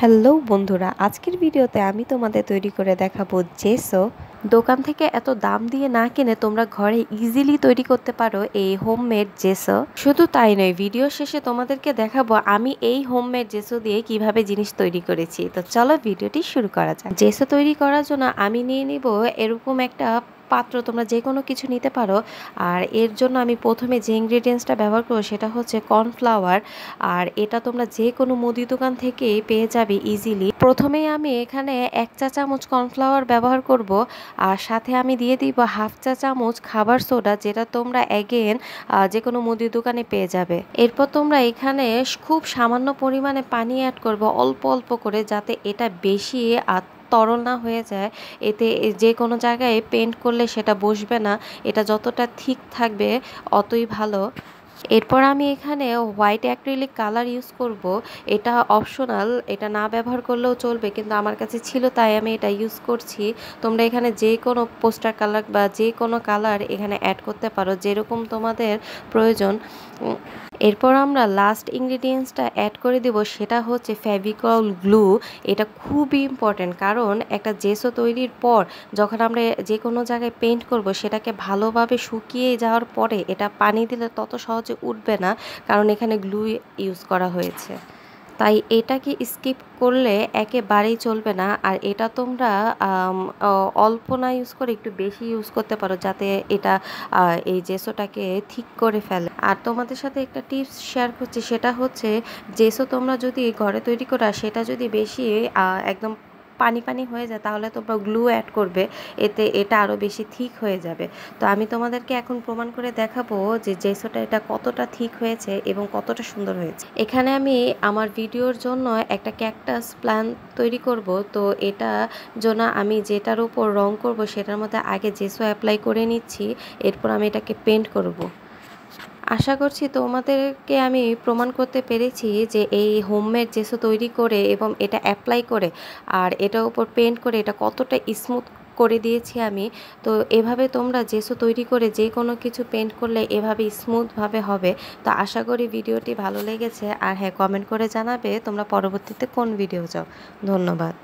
Hello বন্ধুরা, আজকের ভিডিওতে আমি তোমাদের তৈরি করে দেখাবো জেসো। দোকান থেকে এত দাম দিয়ে না কিনে তোমরা ঘরে ইজিলি তৈরি করতে পারো এই হোমমেড জেসো। শুধু তাই নয়, ভিডিও শেষে তোমাদেরকে দেখাবো আমি এই হোমমেড জেসো দিয়ে কিভাবে জিনিস তৈরি করেছি। তো চলো ভিডিওটি শুরু করা যাক। জেসো তৈরি করার জন্য আমি নিয়ে নিব এরকম একটা পাত্র, তোমরা যে কোনো কিছু নিতে পারো। আর এর জন্য আমি প্রথমে যে ইনগ্রেডিয়েন্টসটা ব্যবহার করবো সেটা হচ্ছে কর্নফ্লাওয়ার। আর এটা তোমরা যে কোনো মুদি দোকান থেকেই পেয়ে যাবে ইজিলি। প্রথমেই আমি এখানে 1 চা চামচ কর্নফ্লাওয়ার ব্যবহার করব, আর সাথে আমি দিয়ে দিব হাফ চা চামচ খাবার সোডা, যেটা তোমরা অ্যাগেন যে কোনো মুদি দোকানে পেয়ে যাবে। এরপর তোমরা এখানে খুব সামান্য পরিমাণে পানি অ্যাড করবো, অল্প অল্প করে, যাতে এটা বেশি তরল না হয়ে যায়। এতে যে কোনো জায়গায় পেন্ট করলে সেটা বসবে না। এটা যতটা ঠিক থাকবে অতই ভালো। এরপর আমি এখানে হোয়াইট অ্যাক্রিলিক কালার ইউজ করব। এটা অপশনাল, এটা না ব্যবহার করলেও চলবে, কিন্তু আমার কাছে ছিল তাই আমি এটা ইউজ করছি। তোমরা এখানে যে কোনো পোস্টার কালার বা যে কোনো কালার এখানে অ্যাড করতে পারো, যেরকম তোমাদের প্রয়োজন। এরপর আমরা লাস্ট ইনগ্রিডিয়েন্টসটা অ্যাড করে দেব, সেটা হচ্ছে ফেভিকল গ্লু। এটা খুবই ইম্পর্টেন্ট, কারণ একটা জেসো তৈরির পর যখন আমরা যে কোনো জায়গায় পেইন্ট করব, সেটাকে ভালোভাবে শুকিয়ে যাওয়ার পরে এটা পানি দিলে তত সহজে উঠবে না, কারণ এখানে গ্লু ইউজ করা হয়েছে। তাই এটাকে স্কিপ করলে একেবারেই চলবে না। আর এটা তোমরা অল্প না ইউজ করে একটু বেশি ইউজ করতে পারো, যাতে এটা এই জেসোটাকে ঠিক করে ফেলে। আর তোমাদের সাথে একটা টিপস শেয়ার করছি, সেটা হচ্ছে জেসো তোমরা যদি ঘরে তৈরি করা, সেটা যদি বেশি একদম পানি পানি হয়ে যায়, তাহলে তোমরা গ্লু অ্যাড করবে, এতে এটা আরও বেশি ঠিক হয়ে যাবে। তো আমি তোমাদেরকে এখন প্রমাণ করে দেখাবো যে জেসোটা এটা কতটা ঠিক হয়েছে এবং কতটা সুন্দর হয়েছে। এখানে আমি আমার ভিডিওর জন্য একটা ক্যাকটাস প্ল্যান তৈরি করব। তো এটা জন্য আমি যেটার উপর রং করব সেটার মধ্যে আগে জেসো অ্যাপ্লাই করে নিচ্ছি, এরপর আমি এটাকে পেন্ট করব। আশা করছি তোমাদেরকে আমি প্রমাণ করতে পেরেছি যে এই হোমমেড জেসো তৈরি করে এবং এটা অ্যাপ্লাই করে আর এটার উপর পেন্ট করে এটা কতটা স্মুথ করে দিয়েছি আমি। তো এভাবে তোমরা জেসো তৈরি করে যে কোনো কিছু পেন্ট করলে এভাবে স্মুথভাবে হবে। তো আশা করি ভিডিওটি ভালো লেগেছে। আর হ্যাঁ, কমেন্ট করে জানাবে তোমরা পরবর্তীতে কোন ভিডিও চাও। ধন্যবাদ।